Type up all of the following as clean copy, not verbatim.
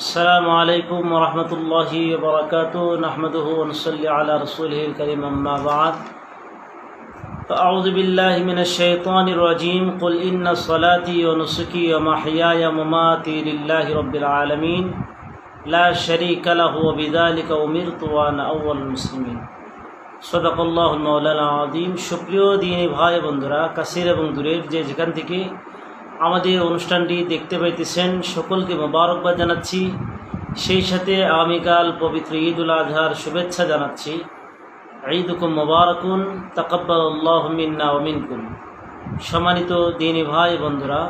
السلام عليكم ورحمة الله وبركاته نحمده ونصلي على رسوله الكريم أما بعد فأعوذ بالله من الشيطان الرجيم قل إن صلاتي ونسكي ومحياي ومماتي لله رب العالمين لا شريك له وبذلك أمرت وأنا أول المسلمين صدق الله المولانا العظيم শুকরিয় দিনী ভাই বন্ধুরা কাছের এবং দূরের যে যেখান থেকে আমাদের অনুষ্ঠানটি দেখতে পাইতেছেন সকলকে মোবারকবাদ জানাচ্ছি। সেই সাথে আগামীকাল পবিত্র ঈদুল আজহার শুভেচ্ছা জানাচ্ছি। ঈদুকুম মুবারাকুন তাকাব্বালাল্লাহু মিন্না ওয়া মিনকুম। সম্মানিত দিনী ভাই বন্ধুরা,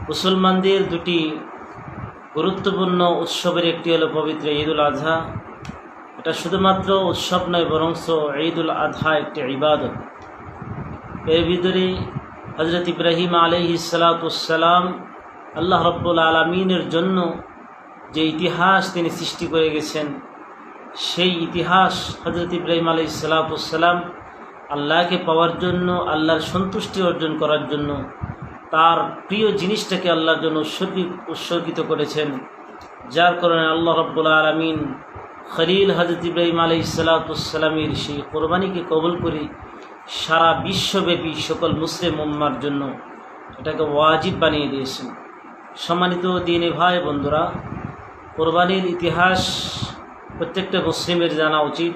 মুসলমানদের দুটি গুরুত্বপূর্ণ উৎসবের একটি হলো পবিত্র ঈদুল আজহা। এটা শুধুমাত্র উৎসব নয়, বরং ঈদুল আজহা একটি ইবাদত। এর ভিতরে হযরত ইব্রাহিম আলাইহিস সালাম আল্লাহ রাব্বুল আলামিনের জন্য যে ইতিহাস তিনি সৃষ্টি করে গেছেন, সেই ইতিহাস হযরত ইব্রাহিম আলাইহিস সালাম আল্লাহকে পাওয়ার জন্য, আল্লাহর সন্তুষ্টি অর্জন করার জন্য তার প্রিয় জিনিসটাকে আল্লাহর জন্য উৎসর্গিত করেছেন। যার কারণে আল্লাহ রাব্বুল আলামিন খলিল হযরত ইব্রাহিম আলাইহিস সালামের সেই কোরবানিকে কবুল করে সারা বিশ্বব্যাপী সকল মুসলিম উম্মার জন্য এটাকে ওয়াজিব বানিয়ে দিয়েছেন। সম্মানিত দিনী ভাই বন্ধুরা, কোরবানির ইতিহাস প্রত্যেকটা মুসলিমের জানা উচিত।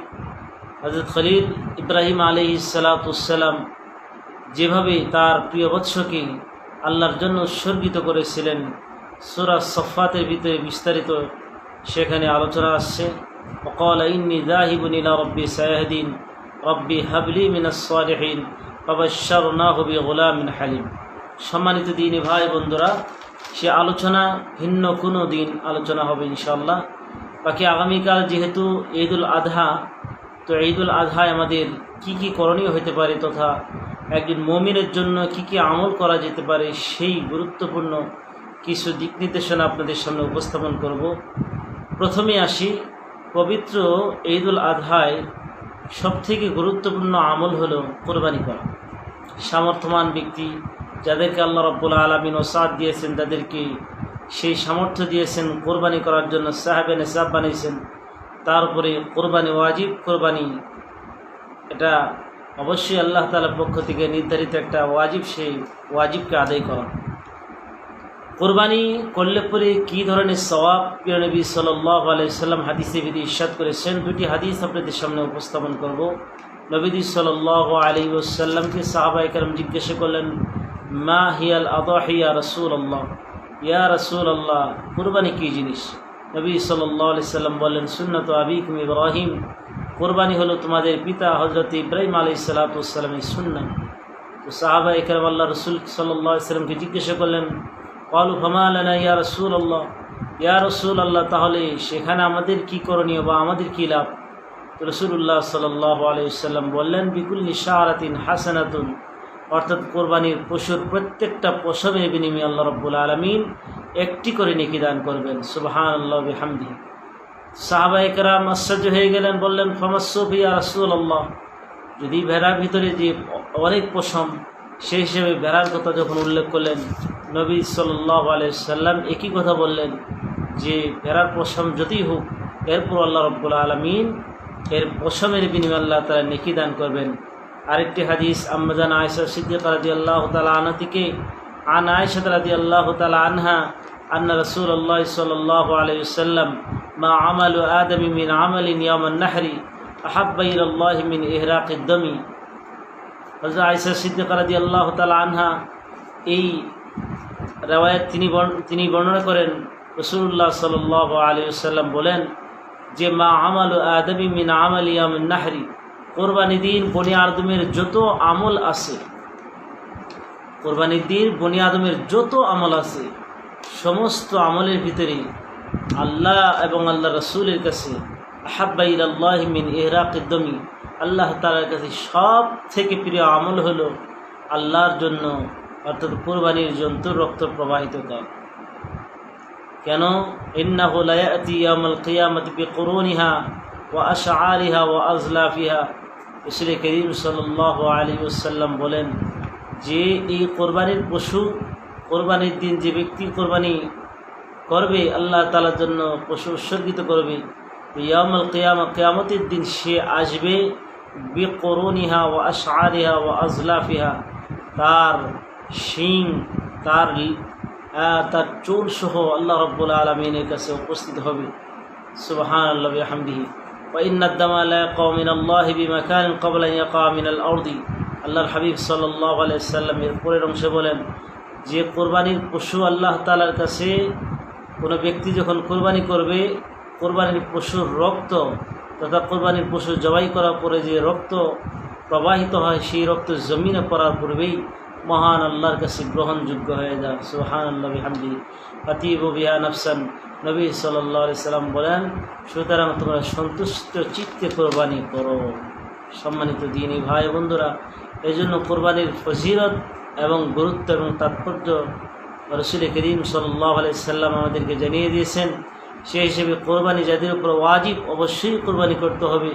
হযরত খলিল ইব্রাহিম আলাইহিস সালাম যেভাবে তার প্রিয় বৎসকে আল্লাহর জন্য উৎসর্গিত করেছিলেন, সূরা সফফাতের ভিতরে বিস্তারিত সেখানে আলোচনা আসছে। ওয়াকালা ইন্নী যাহিবুন ইলা রাব্বি সায়াহদিন রব্বি হাবলি মিনাস সালিহিন ফাবাশশারনাহু বিগুলামিন হালিম। সম্মানিত দিনী ভাই বন্ধুরা, সে আলোচনা ভিন্ন কোনো দিন আলোচনা হবে ইনশাআল্লাহ। বাকি আগামীকাল যেহেতু ঈদুল আজহা, তো ঈদুল আজহায় আমাদের কি কি করণীয় হতে পারে তথা একজন মুমিনের জন্য কি কি আমল করা যেতে পারে, সেই গুরুত্বপূর্ণ কিছু দিক নির্দেশনা আপনাদের সামনে উপস্থাপন করব। প্রথমে আসি, পবিত্র ঈদুল আজহায় সবথেকে গুরুত্বপূর্ণ আমল হলো কোরবানি করা। সামর্থ্যবান ব্যক্তি যাদেরকে আল্লাহ রাব্বুল আলামিন ওসাত দিয়েছেন, তাদেরকে সেই সামর্থ্য দিয়েছেন কোরবানি করার জন্য, সাহেবে নিসাব বানিয়েছেন। তার উপরে কোরবানি ওয়াজিব। কোরবানি এটা অবশ্যই আল্লাহ তাআলার পক্ষ থেকে নির্ধারিত একটা ওয়াজিব, সেই ওয়াজিবকে আদায় করা। কোরবানি করলে পরে কী ধরনের সওয়াব প্রিয় নবী সাল্লাল্লাহু আলাইহি ওয়াসাল্লাম হাদিসে বিধি ইরশাদ করেছেন। দুটি হাদিস আপনাদের সামনে উপস্থাপন করব। নবী সাল্লাল্লাহু আলাইহি ওয়াসাল্লামকে সাহাবায়ে কেরাম জিজ্ঞাসা করলেন, মা হিয়াল আদাহি ইয়া রাসূলুল্লাহ, ইয়া রাসূলুল্লাহ কোরবানি কী জিনিস? নবী সাল্লাল্লাহু আলাইহি ওয়াসাল্লাম বললেন, সুন্নাতু আবিকুম ইব্রাহিম, কোরবানি হলো তোমাদের পিতা হযরত ইব্রাহিম আলাইহিস সালামের সুন্নাহ। তো সাহাবায়ে কেরাম আল্লাহ রাসূল সাল্লাল্লাহু আলাইহি ওয়াসাল্লামকে জিজ্ঞাসা করলেন, ক্বালু ফামা লানা ইয়া রাসূলুল্লাহ, ইয়া রাসূলুল্লাহ তাহলে সেখানে আমাদের কি করণীয় বা আমাদের কি লাভ? তো রাসূলুল্লাহ সাল্লাল্লাহু আলাইহি ওয়াসাল্লাম বললেন, বিকুল্লি শাআরাতিন হাসানাতুন, অর্থাৎ কোরবানির পশুর প্রত্যেকটা পশমের বিনিময়ে আল্লাহ রাব্বুল আলামিন একটি করে নেকি দান করবেন। সুবহানাল্লাহি ওয়া বিহামদিহি। সাহাবায়ে কেরাম আশ্চর্য হয়ে গেলেন, বললেন, ফামাসসুফ ইয়া রাসূলুল্লাহ, যদি ভেড়ার ভিতরে যে অনেক পশম, সেই হিসেবে ভেড়ার কথা যখন উল্লেখ করলেন, নবী সাল্লাল্লাহু আলাইহি ওয়াসাল্লাম একই কথা বললেন যে ভেড়ার পশম যতই হোক, এরপর আল্লাহ রাব্বুল আলামিন এর পশমের বিনিময়ে আল্লাহ তাআলা নেকি দান করবেন। আরেকটি হাদিস আম্মাজান আয়েশা সিদ্দিকা রাদিয়াল্লাহু তাআলা আনহা থেকে, আন আয়েশা রাদিয়াল্লাহু তাআলা আনহা আন্না রাসূলুল্লাহ সাল্লাল্লাহু আলাইহি ওয়াসাল্লাম মা আমালু আদমি মিন আমালিন ইয়াওমান নাহরি আহাব্বা ইলাল্লাহি মিন ইহরাকিদ দামি। হযরত আয়েশা সিদ্দিকা রাদিয়াল্লাহু তাআলা আনহা এই রিওয়ায়াত তিনি বর্ণনা করেন, রাসূলুল্লাহ সাল্লাল্লাহু আলাইহি ওয়াসাল্লাম বলেন যে মা আমালু আদমি মিন আমালি ইয়াওমিন নাহরি, কোরবানির দিন বনি আদমের যত আমল আছে, কোরবানির দিন বনি আদমের যত আমল আছে, সমস্ত আমলের ভিতরে আল্লাহ এবং আল্লাহ রাসূলের কাছে আহাব্বা ইলাল্লাহি মিন ইহরাকিদ দামি, আল্লাহ তাআলার কাছে সব থেকে প্রিয় আমল হলো আল্লাহর জন্য অর্থাৎ কোরবানির জন্তুর রক্ত প্রবাহিত করা। কেন? ইন্নাহু লা ইয়াতি ইয়াউমাল কিয়ামাতি বিকুরুনিহা ওয়া আশআরিহা ওয়া আজলাফিহা। রাসূল করিম সাল্লাল্লাহু আলাইহি ওয়াসাল্লাম বলেন যে এই কোরবানির পশু, কোরবানির দিন যে ব্যক্তি কোরবানি করবে, আল্লাহ তাআলার জন্য পশু উৎসর্গিত করবে, ইয়াউমুল কিয়ামা, কিয়ামতের দিন সে আসবে বিকুরুনিহা ওয়া আশআরিহা ওয়া আজলাফিহা, তার শিং, তার চুল সহ আল্লাহ রাব্বুল আলামিনের কাছে উপস্থিত হবে। সুবহানাল্লাহি ওয়া বিহামদিহি। ওয়া ইন্নাদ দামা লা ইয়াকাউ মিনাল্লাহি বিমাকানিন ক্বাবলা আন ইয়াকা মিনাল আরদি। আল্লাহর হাবিব সাল্লাল্লাহু আলাইহি ওয়াসাল্লাম এর পরের অংশে বলেন যে কোরবানির পশু আল্লাহ তাআলার কাছে কোনো ব্যক্তি যখন কোরবানি করবে, কোরবানির পশুর রক্ত তথা কোরবানির পশু জবাই করার পরে যে রক্ত প্রবাহিত হয়, সেই রক্ত জমিনে পড়ার পূর্বেই মহান আল্লাহর কাছে গ্রহণযোগ্য হয়ে যায়। সুবহানাল্লাহি ওয়া বিহামদিহি। ফাতিবু বিহা নাফসান। নবী সাল্লাল্লাহু আলাইহি সাল্লাম বলেন, সুতরাং তোমরা সন্তুষ্ট চিত্তে কোরবানি করো। সম্মানিত দিনী ভাই বন্ধুরা, এই জন্য কোরবানির ফজিলত এবং গুরুত্ব এবং তাৎপর্য রাসূল করিম সাল্লাল্লাহু আলাইহি সাল্লাম আমাদেরকে জানিয়ে দিয়েছেন। সেই হিসেবে কোরবানি যাদের উপর ওয়াজিব, অবশ্যই কোরবানি করতে হবে।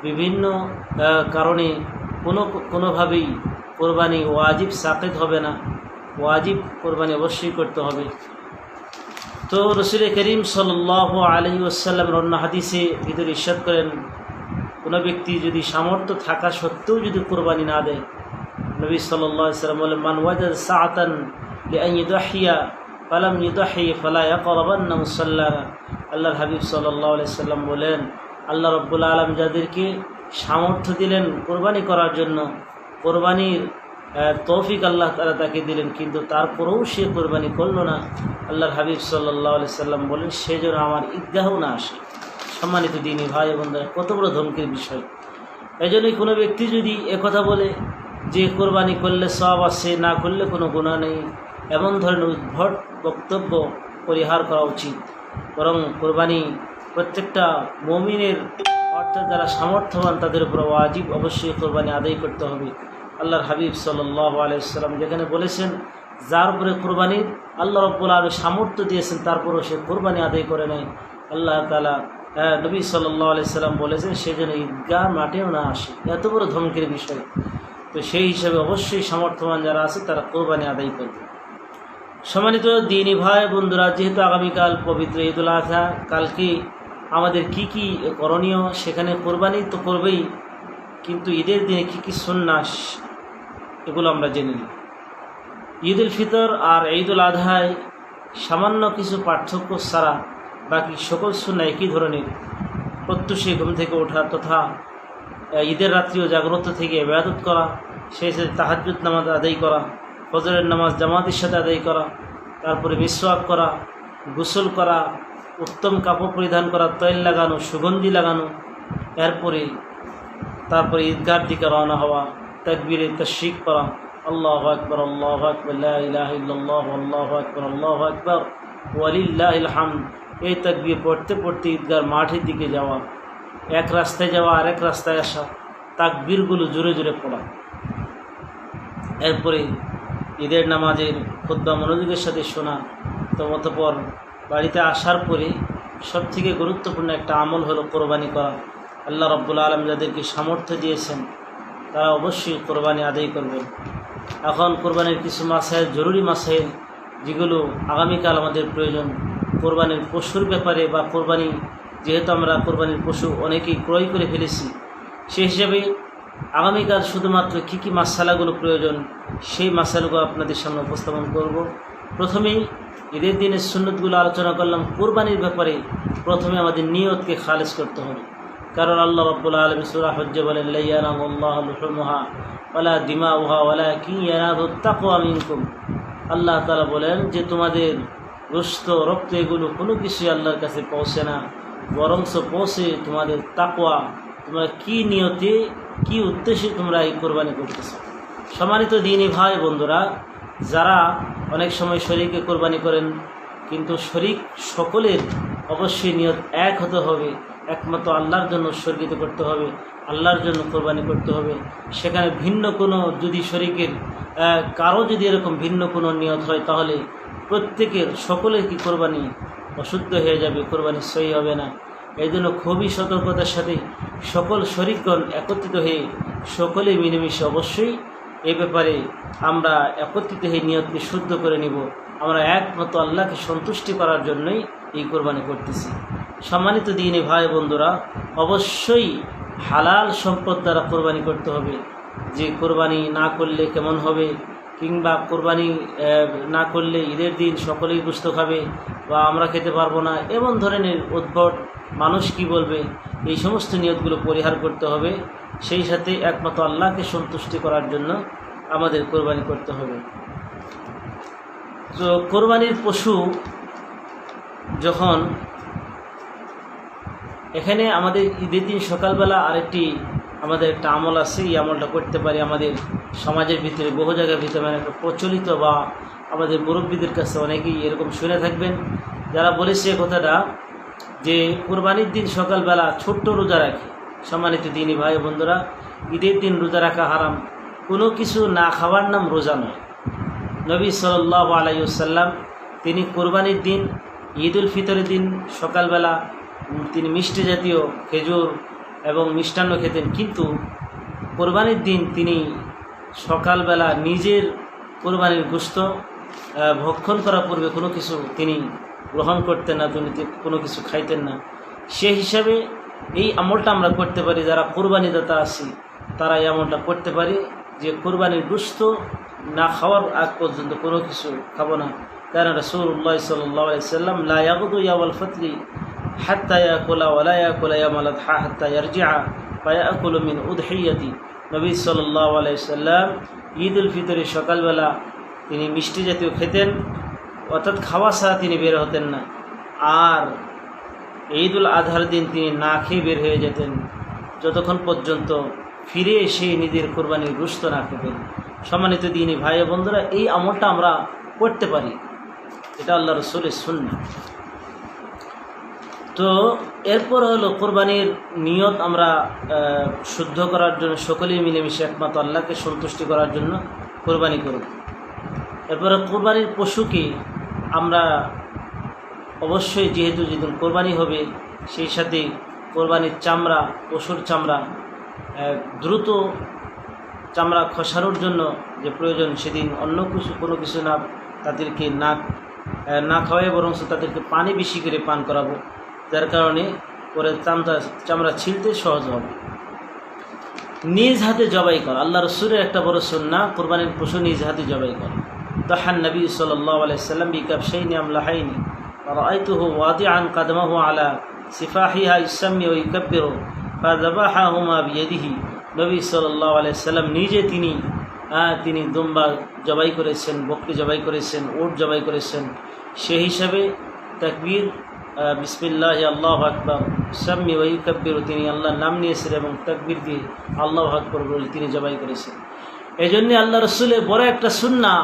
বিভিন্ন কারণে কোনোভাবেই কোরবানি ওয়াজিব সাকিত হবে না, ওয়াজিব কোরবানি অবশ্যই করতে হবে। তো রাসূল করিম সাল্লাল্লাহু আলাইহি ওয়াসাল্লামের অন্য হাদিসে ভিতরে ইরশাদ করেন, কোনো ব্যক্তি যদি সামর্থ্য থাকা সত্ত্বেও যদি কোরবানি না দেয়, নবী সাল্লাল্লাহু আলাইহি ওয়াসাল্লাম বলেন, মান ওয়াজাদা সাআতান লিআন ইউদাহিয়া ফালাম ইউদাহি ফালা ইয়াকরাবান্না মুসাল্লানা। আল্লাহর হাবিব সাল্লাল্লাহু আলাইহি ওয়াসাল্লাম বলেন, আল্লাহ রাব্বুল আলামিন যাদেরকে সামর্থ্য দিলেন কোরবানি করার জন্য, কোরবানির তৌফিক আল্লাহ তাআলা তাকে দিলেন, কিন্তু তারপরেও সে কোরবানি করলো না, আল্লাহর হাবিব সাল্লাল্লাহু আলাইহি ওয়াসাল্লাম বলেন সে যেন আমার ঈদগাহেও না আসে। সম্মানিত দিনী ভাই বন্ধুরা, কত বড় ধমকের বিষয়। এই জন্যই কোনো ব্যক্তি যদি একথা বলে যে কোরবানি করলে সওয়াব আছে, না করলে কোনো গুনাহ নেই, এমন ধরনের উদ্ভট বক্তব্য পরিহার করা উচিত। বরং কোরবানি প্রত্যেকটা মুমিনের, অর্থাৎ যারা সামর্থ্যবান তাদের উপর ওয়াজিব, অবশ্যই কোরবানি আদায় করতে হবে। আল্লাহর হাবিব সাল্লাল্লাহু আলাইহি ওয়াসাল্লাম যেখানে বলেছেন, যার উপরে কোরবানির আল্লাহ রাব্বুল আলামিন সামর্থ্য দিয়েছেন তারপরও সে কোরবানি আদায় করে নেয়, আল্লাহ তাআলা নবী সাল্লাল্লাহু আলাইহি ওয়াসাল্লাম বলেছেন সে যেন ঈদগাহ মাঠেও না আসে। এত বড় ধমকের বিষয়। তো সেই হিসাবে অবশ্যই সামর্থ্যবান যারা আছে তারা কোরবানি আদায় করবে। সম্মানিত দিনী ভাই বন্ধুরা, যেহেতু আগামীকাল পবিত্র ঈদুল আযহা, কালকে আমাদের কি কি করণীয়, সেখানে কোরবানি তো করবেই, কিন্তু ঈদের দিনে কি কি সুন্নাহ এগুলো আমরা জেনে নিই। ঈদুল ফিতর আর ঈদুল আযহায় সামান্য কিছু পার্থক্য ছাড়া বাকি সকল সুন্নাহ একই ধরনের। প্রত্যুষে ঘুম থেকে ওঠা তথা ঈদের রাত্রিও জাগ্রত থেকে ইবাদত করা, সেই সাথে তাহাজ্জুদ নামাজ আদায় করা, ফজরের নামাজ জামাতের সাথে আদায় করা, তারপরে মিসওয়াক করা, গোসল করা, উত্তম কাপড় পরিধান করা, তৈল লাগানো, সুগন্ধি লাগানো, তারপরে ঈদগাহর দিকে রওনা হওয়া, তাকবীরে তাশরিক করা, আল্লাহু আকবার আল্লাহু আকবার লা ইলাহা ইল্লাল্লাহু আল্লাহু আকবার আল্লাহু আকবার ওয়ালিল্লাহিল হামদ, এই তাকবীর পড়তে পড়তে ঈদগাহর মাঠের দিকে যাওয়া, এক রাস্তায় যাওয়া আরেক রাস্তায় আসা, তাকবীরগুলো জোরে জোরে পড়া, এরপরে ঈদের নামাজের খুতবা মনোযোগের সাথে শোনা। তো অতঃপর বাড়িতে আসার পরে সবথেকে গুরুত্বপূর্ণ একটা আমল হলো কোরবানি করা। আল্লাহ রাব্বুল আলামিন যাদেরকে সামর্থ্য দিয়েছেন তারা অবশ্যই কোরবানি আদায় করবেন। এখন কোরবানির কিছু মাসাইল, জরুরি মাসাইল যেগুলো আগামীকাল আমাদের প্রয়োজন কোরবানির পশুর ব্যাপারে, বা কোরবানি যেহেতু আমরা কোরবানির পশু অনেকেই ক্রয় করে ফেলেছি, সেই হিসাবে আগামীকাল শুধুমাত্র কী কী মাসালাগুলো প্রয়োজন সেই মাসালাগুলো আপনাদের সামনে উপস্থাপন করব। প্রথমেই ঈদের দিনের সুন্নতগুলো আলোচনা করলাম। কোরবানির ব্যাপারে প্রথমে আমাদের নিয়তকে খালেস করতে হবে, কারণ আল্লাহ রাব্বুল আলামিন সূরা হজ্জে বলেন, লা ইয়ানালুল্লাহু লুহুমুহা ওয়ালা দিমাউহা ওয়ালাকিন ইয়ানালুত তাকওয়া মিনকুম। আল্লাহ তাআলা বলেন যে তোমাদের গোশত, রক্ত এগুলো কোনো কিছুই আল্লাহর কাছে পৌঁছে না, বরঞ্চ পৌঁছে তোমাদের তাকওয়া, তোমরা কী নিয়তে, কী উদ্দেশ্যে তোমরা এই কোরবানি করতেছো। সম্মানিত দিনী ভাই বন্ধুরা, যারা অনেক সময় শরীকে কোরবানি করেন, কিন্তু শরীক সকলের অবশ্যই নিয়ত এক হতে হবে, একমাত্র আল্লাহর জন্য উৎসর্গিত করতে হবে, আল্লাহর জন্য কোরবানি করতে হবে। সেখানে ভিন্ন কোনো যদি শরীকের কারো যদি এরকম ভিন্ন কোনো নিয়ত হয়, তাহলে প্রত্যেকের সকলের কি কোরবানি অশুদ্ধ হয়ে যাবে, কোরবানি সহি হবে না। এই জন্য খুবই সতর্কতার সাথে সকল শরীকগণ একত্রিত হয়ে সকলে মিলেমিশে অবশ্যই এ ব্যাপারে আমরা একত্রিত হয়ে নিয়তকে শুদ্ধ করে নিব। আমরা একমাত্র আল্লাহকে সন্তুষ্টি করার জন্যই এই কোরবানি করতেছি। সম্মানিত দিনী ভাই বন্ধুরা, অবশ্যই হালাল সম্পদ দ্বারা কোরবানি করতে হবে। যে কোরবানি না করলে কেমন হবে, কিংবা কোরবানি না করলে ঈদের দিন সকলেই গোশত খাবে বা আমরা খেতে পারবো না, এমন ধরনের উদ্ভট মানুষ কি বলবে, এই সমস্ত নিয়তগুলো পরিহার করতে হবে। সেই সাথে একমাত্র আল্লাহকে সন্তুষ্টি করার জন্য আমাদের কোরবানি করতে হবে। তো কোরবানির পশু যখন এখানে আমাদের ঈদের দিন সকালবেলা আরেকটি আমাদের একটা আমল আছে, এই আমলটা করতে পারি। আমাদের সমাজের ভিতরে বহু জায়গার ভিতরে মানে একটা প্রচলিত, বা আমাদের মুরব্বীদের কাছে অনেকেই এরকম শুনে থাকবেন যারা বলেছে কথাটা, যে কোরবানির দিন সকালবেলা ছোট্ট রোজা রাখে। সম্মানিত দিনী ভাই বন্ধুরা, ঈদের দিন রোজা রাখা হারাম, কোনো কিছু না খাওয়ার নাম রোজা নয়। নবী সাল্লাল্লাহু আলাইহি ওয়াসাল্লাম তিনি কোরবানির দিন, ঈদুল ফিতরের দিন সকালবেলা তিনি মিষ্টি জাতীয় খেজুর এবং মিষ্টান্ন খেতেন, কিন্তু কোরবানির দিন তিনি সকালবেলা নিজের কোরবানির গোশত ভক্ষণ করার পূর্বে কোনো কিছু তিনি গ্রহণ করতেন না, তিনি কোনো কিছু খাইতেন না। সে হিসাবে এই আমলটা আমরা করতে পারি, যারা কোরবানিদাতা আছি তারা এই আমলটা করতে পারি, যে কোরবানির গোশত না খাওয়ার আগ পর্যন্ত কোনো কিছু খাবো না। কারণ রাসূলুল্লাহ সাল্লাল্লাহু আলাইহি ওয়াসাল্লাম লা ইয়াগুদু ইয়াওমাল ফিতরি হাত্তা ইয়াকুলা ওয়া লা ইয়াকুলা ইয়াওমাল আযহা হাত্তা ইয়ারজিআ ফায়াকুলু মিন উদহিয়াতি। নবী সাল্লাল্লাহু আলাইহি ওয়াসাল্লাম ঈদুল ফিতরের সকালবেলা তিনি মিষ্টি জাতীয় খেতেন, অর্থাৎ খাওয়া ছাড়া তিনি বের হতেন না। আর ঈদুল আজহার দিন তিনি না খেয়ে বের হয়ে যেতেন, যতক্ষণ পর্যন্ত ফিরে এসে নিজের কোরবানির গোশত না খেতেন। সম্মানিত দিনী ভাই বন্ধুরা, এই আমলটা আমরা করতে পারি, এটা আল্লাহ রাসূলের সুন্নাহ। তো এরপর হলো কোরবানির নিয়ত আমরা শুদ্ধ করার জন্য সকলেই মিলেমিশে একমাত্র আল্লাহকে সন্তুষ্টি করার জন্য কোরবানি করব। এরপরে কোরবানির পশুকে আমরা অবশ্যই, যেহেতু যেদিন কোরবানি হবে সেই সাথে কোরবানির চামড়া, পশুর চামড়া দ্রুত চামড়া খসানোর জন্য যে প্রয়োজন, সেদিন অন্য কোনো কিছু না তাদেরকে না খাওয়াই, বরং তাদেরকে পানি বেশি করে পান করাবো, যার কারণে পরে চামড়া ছিলতে সহজ হবে। নিজ হাতে জবাই করা আল্লাহ রাসূলের একটা বড় সুন্নাহ, কোরবানির পশু নিজ হাতে জবাই করা। দাহান নবী সাল্লাল্লাহু আলাইহি ওয়াসাল্লাম বিকাবশাইনি আমলাহাইনি রাআইতুহু ওয়াদিআন কাদমাহু আলা সিফাহিহা ইসমি ওয়া ইকাব্বিরু ফাযাবাহাহুমা বিয়াদিহি। নবী সাল্লাল্লাহু আলাইহি ওয়াসাল্লাম নিজে তিনি দুম্বা জবাই করেছেন, বকরি জবাই করেছেন, উট জবাই করেছেন। সেই হিসাবে তাকবীর বিসমিল্লাহি আল্লাহু আকবার সাম্মি ওয়া ইউকাব্বিরু, তিনি আল্লাহর নাম নিয়েছেন এবং তাকবীর দিয়ে আল্লাহু আকবার বলে তিনি জবাই করেছেন। এই জন্যে আল্লাহ রাসূলের বড় একটা সুন্নাহ,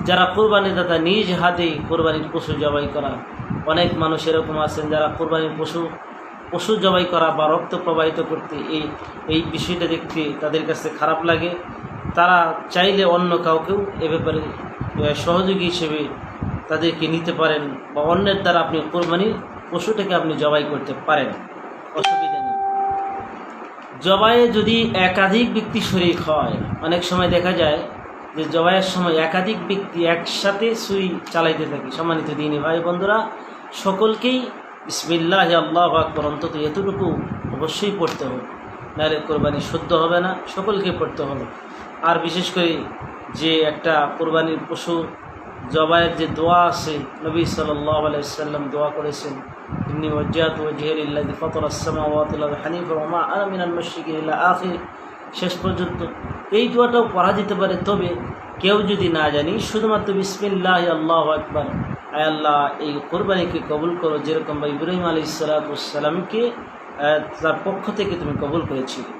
যারা কোরবানিদাতা নিজ হাতে কোরবানির পশু জবাই করা। অনেক মানুষ এরকম আছেন যারা কোরবানির পশু জবাই করা বা রক্ত প্রবাহিত করতে এই বিষয়টা দেখতে তাদের কাছে খারাপ লাগে। তারা চাইলে অন্য কাউকেও এ ব্যাপারে সহযোগী হিসেবে তাদেরকে নিতে পারেন, বা অন্যের দ্বারা আপনি কোরবানির পশুটাকে আপনি জবাই করতে পারেন, অসুবিধা নেই। জবাইয়ে যদি একাধিক ব্যক্তি শরীক হয়, অনেক সময় দেখা যায় যে জবাইয়ের সময় একাধিক ব্যক্তি একসাথে সুই চালাইতে থাকে। সম্মানিত দিনী ভাই বন্ধুরা, সকলকেই বিসমিল্লাহি আল্লাহু আকবার অন্তত এতটুকু অবশ্যই পড়তে হবে, নাহলে কোরবানি শুদ্ধ হবে না। সকলকে পড়তে হবে। আর বিশেষ করে যে একটা কোরবানির পশু জবাইয়ের যে দোয়া আছে, নবী সাল্লাল্লাহু আলাইহি ওয়াসাল্লাম দোয়া করেছেন, ইন্নী ওয়াজ্জাহতু ওয়াজহিয়া লিল্লাযী ফাতারাস সামাওয়াতি ওয়াল আরদা হানিফান ওয়া মা আনা মিনাল মুশরিকিন ইলা আখির, শেষ পর্যন্ত। এই দোয়াটাও পড়া যেতে পারে, তবে কেউ যদি না জানি শুধুমাত্র বিসমিল্লাহি আল্লাহু আকবার, আয় আল্লাহ এই কোরবানিকে কবুল করো, যেরকম বা ইব্রাহিম আলাইহিস সালাতু ওয়াস সালামকে তার পক্ষ থেকে তুমি কবুল করেছিলে।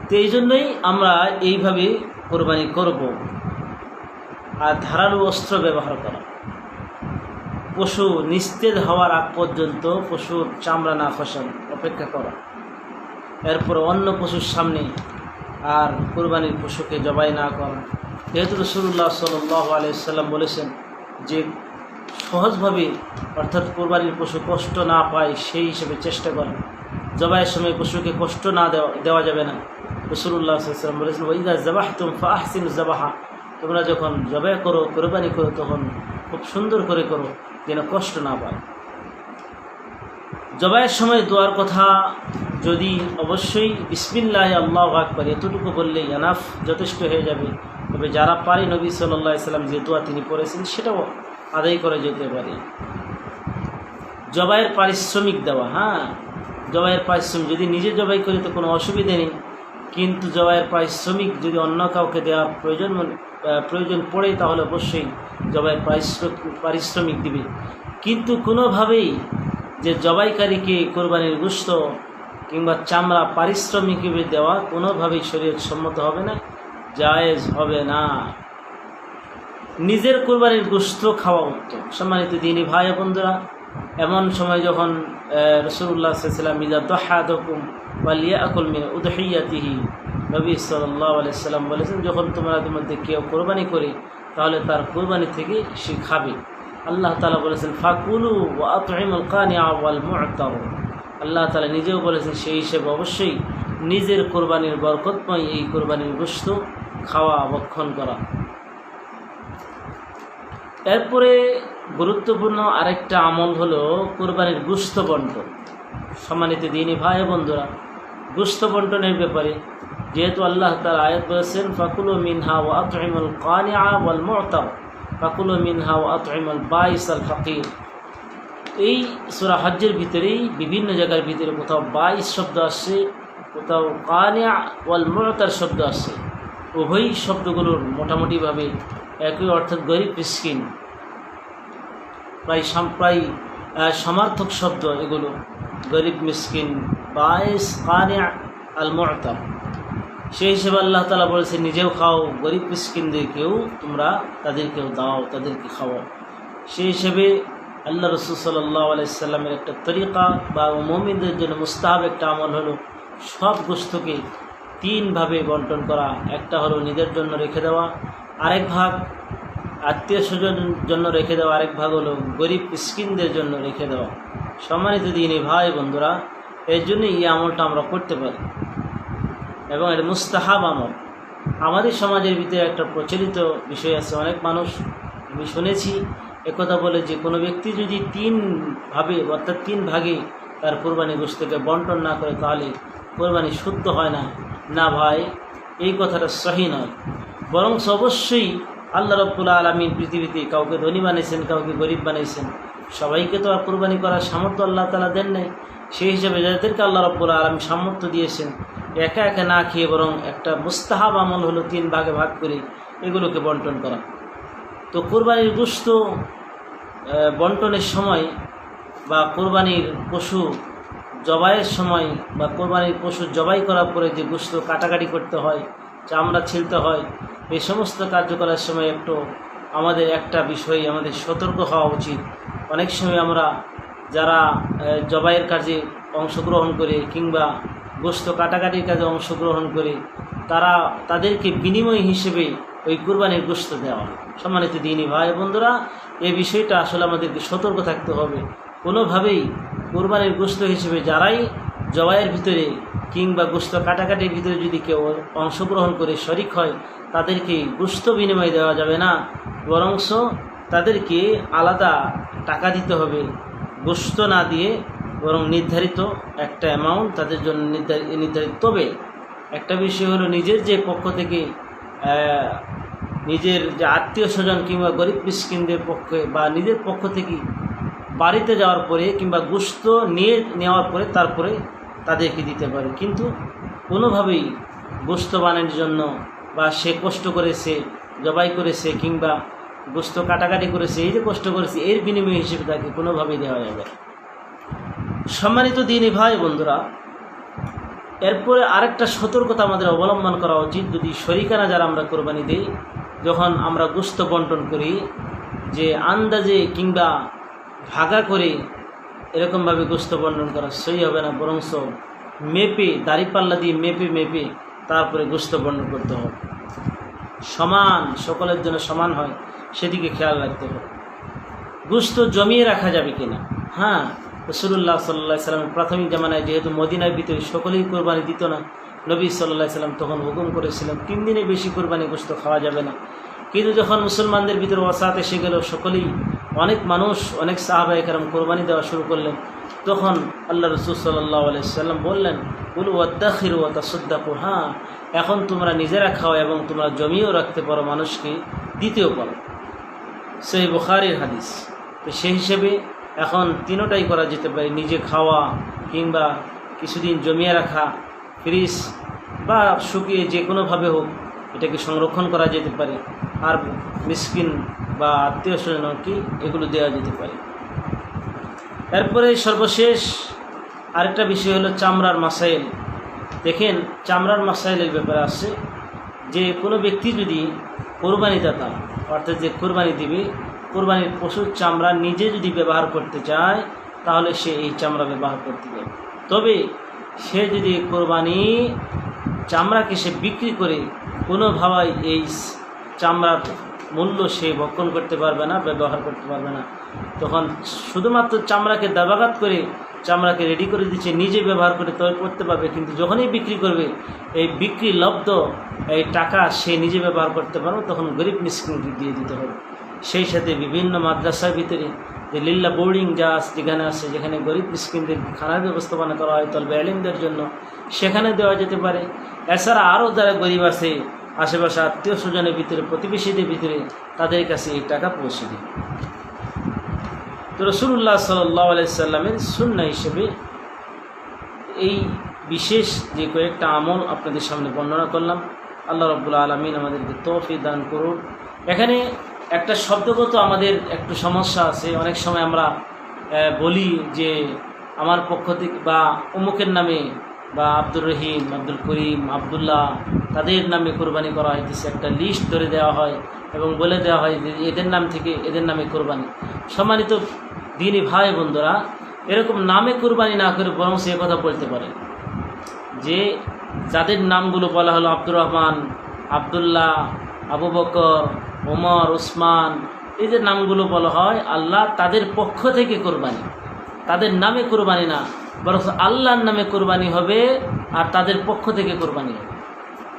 তো এই জন্যই আমরা এইভাবে কোরবানি করব। আর ধারালো অস্ত্র ব্যবহার করা, পশু নিস্তেজ হওয়ার আগ পর্যন্ত পশুর চামড়া না খসানো, অপেক্ষা করা। এরপর অন্য পশুর সামনে আর কোরবানির পশুকে জবাই না করা। যেহেতু রাসূলুল্লাহ সাল্লাল্লাহু আলাইহি ওয়াসাল্লাম বলেছেন যে সহজভাবে, অর্থাৎ কোরবানির পশু কষ্ট না পায় সেই হিসেবে চেষ্টা করা। জবাইয়ের সময় পশুকে কষ্ট না দেওয়া যাবে না। রাসূলুল্লাহ সাল্লাল্লাহু আলাইহি ওয়াসাল্লাম বলেছেন, ওয়া ইযা যাবাহতুম ফাআহসিনু যাবাহা, তোমরা যখন জবাই করো, কোরবানি করো, তখন খুব সুন্দর করে করো, যেন কষ্ট না পায়। জবাইয়ের সময় দোয়ার কথা যদি অবশ্যই বিসমিল্লাহ আল্লাহু আকবার এতটুকু বললেই এনাফ, যথেষ্ট হয়ে যাবে। তবে যারা পারে, নবী সাল্লাল্লাহু আলাইহি সাল্লাম যে দোয়া তিনি করেছেন সেটাও আদায় করে যেতে পারে। জবাইয়ের পারিশ্রমিক দেওয়া, জবাইয়ের পারিশ্রমিক যদি নিজে জবাই করি তো কোনো অসুবিধা নেই, কিন্তু জবাইয়ের পারিশ্রমিক যদি অন্য কাউকে দেওয়ার প্রয়োজন পড়ে তাহলে অবশ্যই জবাইয়ের পারিশ্রমিক দিবে। কিন্তু কোনোভাবেই যে জবাইকারীকে কোরবানির গোশত কিংবা চামড়া পারিশ্রমিক হিসেবে দেওয়া কোনোভাবেই শরীয়ত সম্মত হবে না, জায়েজ হবে না। নিজের কোরবানির গোশত খাওয়া উত্তম। সম্মানিত দ্বীনী ভাই বন্ধুরা, এমন সময় যখন রাসূলুল্লাহ সাল্লাল্লাহু আলাইহি ওয়াসাল্লাম ইযা দাহাদাকুম ওয়ালিয়াকুল মিন উদহিয়াতিহি, নবী সাল্লাল্লাহু আলাইহি ওয়াসাল্লাম বলেছেন, যখন তোমাদের মধ্যে কেউ কোরবানি করে তাহলে তার কোরবানি থেকে সে খাবে। আল্লাহ তাআলা বলেছেন ফাকুলু ওয়া আত'ইমুল কানিআ ওয়াল মু'তার। আল্লাহ তাআলা নিজেও বলেছেন সেই হিসেবে অবশ্যই নিজের কোরবানির বরকতময় এই কোরবানির গোশত খাওয়া, ভক্ষণ করা। এরপরে গুরুত্বপূর্ণ আরেকটা আমল হলো কোরবানির গোশত বন্টন। সম্মানিত দ্বীনী ভাই বন্ধুরা, গোশত বন্টনের ব্যাপারে যেহেতু আল্লাহ তাআলা আয়াত বলেছেন ফাকুলু মিনহা ওয়া আত'ইমুল কানিআ ওয়াল মু'তার, ফাকুলু মিনহা ওয়া আত'ইমুল বাইস আল ফাকির। এই সূরা হজ্জের ভিতরেই বিভিন্ন জায়গার ভিতরে কোথাও বাইস শব্দ আসছে, কোথাও কানিআ ওয়াল মু'তার শব্দ আসছে। উভয় শব্দগুলোর মোটামুটিভাবে একই, অর্থাৎ গরিব মিসকিন, প্রায় সমার্থক শব্দ এগুলো। গরিব মিসকিন, বাইস, কানিআ, আল মু'তার। সেই হিসেবে আল্লাহ তাআলা বলেছে নিজেও খাও, গরিব মিসকিনদেরকেও তোমরা তাদেরকেও দাও, তাদেরকে খাওয়াও। সেই হিসেবে আল্লাহ রাসূল সাল্লাল্লাহু আলাইহি সাল্লামের একটা তরিকা বা মুমিনদের জন্য মুস্তাহাব একটা আমল হলো সব গোশতকে তিন ভাবে বন্টন করা। একটা হলো নিজের জন্য রেখে দেওয়া, আরেক ভাগ আত্মীয় স্বজনের জন্য রেখে দেওয়া, আরেক ভাগ হলো গরিব মিসকিনদের জন্য রেখে দেওয়া। সম্মানিত দ্বীনী ভাই বন্ধুরা, এর জন্য এই আমলটা আমরা করতে পারি এবং এটা মুস্তাহাব আমল। আমাদের সমাজের ভিতরে একটা প্রচলিত বিষয় আছে, অনেক মানুষ আমি শুনেছি একথা বলে যে কোনো ব্যক্তি যদি তিন ভাবে অর্থাৎ তিন ভাগে তার কোরবানি গোশতকে বন্টন না করে তাহলে কোরবানি শুদ্ধ হয় না। না ভাই, এই কথাটা সহি নয়। বরং অবশ্যই আল্লাহ রাব্বুল আলামিন পৃথিবীতে কাউকে ধনী বানিয়েছেন, কাউকে গরিব বানিয়েছেন। সবাইকে তো আর কোরবানি করার সামর্থ্য আল্লাহ তাআলা দেন নাই। সেই হিসাবে যাদেরকে আল্লাহ রাব্বুল আলামিন সামর্থ্য দিয়েছেন, একা একা না খেয়ে বরং একটা মুস্তাহাব আমল হলো তিন ভাগে ভাগ করে এগুলোকে বন্টন করা। তো কোরবানির গোশত বন্টনের সময় বা কোরবানির পশু জবাইয়ের সময় বা কোরবানির পশু জবাই করার পরে যে গোশত কাটাকাটি করতে হয়, চামড়া ছিলতে হয়, এই সমস্ত কার্যকলাপের সময় আমাদের একটা বিষয় আমাদের সতর্ক হওয়া উচিত। অনেক সময় আমরা যারা জবাইয়ের কাজে অংশগ্রহণ করে কিংবা গোশত কাটাকাটির কাজে অংশগ্রহণ করে তাদেরকে বিনিময় হিসেবে ওই কুরবানির গোশত দেওয়া হয়। সম্মানিত দ্বীনী ভাই বন্ধুরা, এই বিষয়টা আসলে আমাদেরকে সতর্ক থাকতে হবে। কোনোভাবেই কুরবানির গোশত হিসেবে যারাই জবাইয়ের ভিতরে কিংবা গোশত কাটাকাটির ভিতরে যদি কেউ অংশগ্রহণ করে শরিক হয় তাদেরকে গোশত বিনিময় দেওয়া যাবে না, বরংস তাদেরকে আলাদা টাকা দিতে হবে। গোশত না দিয়ে বরং নির্ধারিত একটা অ্যামাউন্ট তাদের জন্য নির্ধারিত। তবে একটা বিষয় হলো নিজের যে পক্ষ থেকে নিজের যে আত্মীয় স্বজন কিংবা গরিব মিসকিনদের পক্ষে বা নিজের পক্ষ থেকে বাড়িতে যাওয়ার পরে কিংবা গোশত নেওয়ার পরে তারপরে তাদেরকে দিতে পারে। কিন্তু কোনোভাবেই গোশত বানানোর জন্য বা সে কষ্ট করেছে, জবাই করেছে কিংবা গোশত কাটাকাটি করেছে, এই যে কষ্ট করেছে এর বিনিময় হিসেবে তাকে কোনোভাবেই দেওয়া যাবে না। সম্মানিত দ্বীনী ভাই বন্ধুরা, এরপরে আরেকটা সতর্কতা আমাদের অবলম্বন করা উচিত। যদি শরিকানা যারা আমরা কোরবানি দিই, যখন আমরা গোশত বন্টন করি, যে আন্দাজে কিংবা ভাগা করে এরকমভাবে গোশত বন্টন করা সই হবে না, বরংস মেপে দাড়িপাল্লা দিয়ে মেপে তারপরে গোশত বন্টন করতে হবে। সমান, সকলের জন্য সমান হয় সেদিকে খেয়াল রাখতে হবে। গোশত জমিয়ে রাখা যাবে কিনা? রাসূলুল্লাহ সাল্লাল্লাহু আলাইহি সাল্লামের প্রাথমিক জামানায় যেহেতু মদিনার ভিতরে সকলেই কোরবানি দিত না, নবী সাল্লাল্লাহু আলাইহি সাল্লাম তখন হুকুম করেছিলেন 3 দিনের বেশি কোরবানি গোশত খাওয়া যাবে না। কিন্তু যখন মুসলমানদের ভিতরে ওয়াসাত এসে গেল, সকলেই অনেক মানুষ অনেক সাহাবায়ে কেরাম কোরবানি দেওয়া শুরু করলেন, তখন আল্লাহ রাসূল সাল্লাল্লাহু আলাইহি সাল্লাম বললেন, কুলু ওয়াদ্দাখিরু ওয়া তাসাদ্দাকু, হ্যাঁ এখন তোমরা নিজেরা খাও এবং তোমরা জমিয়েও রাখতে পারো, মানুষকে দিতেও পারো। সহিহ বুখারীর হাদিস। তো সেই হিসেবে এখন তিনোটাই করা যেতে পারে, নিজে খাওয়া কিংবা কিছুদিন জমিয়ে রাখা, ফ্রিজ বা শুকিয়ে যে কোনোভাবে হোক এটাকে সংরক্ষণ করা যেতে পারে, আর মিসকিন বা আত্মীয় স্বজনকে এগুলো দেওয়া যেতে পারে। এরপরে সর্বশেষ আরেকটা বিষয় হলো চামড়ার মাসাইল। দেখেন, চামড়ার মাসাইলের ব্যাপারে আছে যে কোনো ব্যক্তি যদি কোরবানি দাতা অর্থাৎ যে কোরবানি দিবে, কোরবানির পশুর চামড়া নিজে যদি ব্যবহার করতে চায় তাহলে সে এই চামড়া ব্যবহার করতে পারে। তবে সে যদি কোরবানি চামড়াকে সে বিক্রি করে কোনোভাবে এই চামড়ার মূল্য সে ভক্ষণ করতে পারবে না, ব্যবহার করতে পারবে না। তখন শুধুমাত্র চামড়াকে দাবাঘাত করে চামড়াকে রেডি করে দিচ্ছে, নিজে ব্যবহার করে তৈরি করতে পারবে, কিন্তু যখনই বিক্রি করবে এই বিক্রি লব্ধ এই টাকা সে নিজে ব্যবহার করতে পারবে, তখন গরিব মিসকিনকে দিয়ে দিতে হবে। সেই সাথে বিভিন্ন মাদ্রাসার ভিতরে যে লিল্লা বোর্ডিং যা যেখানে আছে, যেখানে গরিব মিসকিনদের খানার ব্যবস্থাপনা করা হয় তলবে ইলমদের জন্য, সেখানে দেওয়া যেতে পারে। এছাড়া আরও যারা গরিব আছে আশেপাশে আত্মীয় স্বজনের ভিতরে, প্রতিবেশীদের ভিতরে, তাদের কাছে এই টাকা পৌঁছে দেয়। তো রাসূলুল্লাহ সাল্লাল্লাহু আলাইহি সাল্লামের সুন্নাহ হিসেবে এই বিশেষ যে কয়েকটা আমল আপনাদের সামনে বর্ণনা করলাম। আল্লাহ রাব্বুল আলামিন আমাদেরকে তৌফিক দান করুন। এখানে একটা শব্দগত আমাদের একটু সমস্যা আছে। অনেক সময় আমরা বলি যে আমার পক্ষ থেকে বা অমুকের নামে বা আব্দুর রহিম, আব্দুল করিম, আবদুল্লাহ, তাদের নামে কোরবানি করা হইতেছে, একটা লিস্ট ধরে দেওয়া হয় এবং বলে দেওয়া হয় যে এদের নাম থেকে এদের নামে কোরবানি। সম্মানিত দিনী ভাই বন্ধুরা, এরকম নামে কোরবানি না করে বরং সে কথা বলতে পারে যে যাদের নামগুলো বলা হলো আব্দুর রহমান, আবদুল্লাহ, আবু বকর, ওমর, ওসমান, এই যে নামগুলো বলা হয় আল্লাহ তাদের পক্ষ থেকে কোরবানি, তাদের নামে কোরবানি না, বরং আল্লাহর নামে কোরবানি হবে আর তাদের পক্ষ থেকে কোরবানি হবে।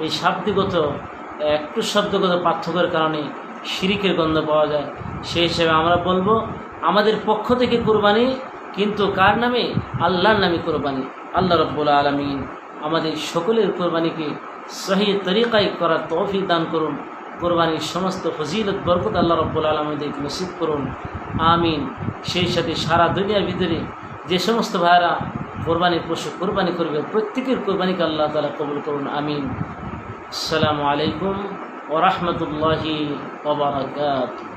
এই শাব্দিগত একটু শব্দগত পার্থক্যের কারণে শিরিকের গন্ধ পাওয়া যায়। সেই হিসেবে আমরা বলবো আমাদের পক্ষ থেকে কোরবানি, কিন্তু কার নামে? আল্লাহর নামে কোরবানি। আল্লাহ রাব্বুল আলামিন আমাদের সকলের কোরবানিকে সহি তরিকায় করার তৌফিক দান করুন। কোরবানির সমস্ত ফজিলত বরকত আল্লাহ রাব্বুল আলামিনকে নসিব করুন, আমিন। সেই সাথে সারা দুনিয়ার ভিতরে যে সমস্ত ভাইরা কোরবানির পশু কোরবানি করবে প্রত্যেকের কোরবানিকে আল্লাহ তাআলা কবুল করুন, আমিন। আসসালামু আলাইকুম ওয়া রাহমাতুল্লাহি ওয়া বারাকাতুহু।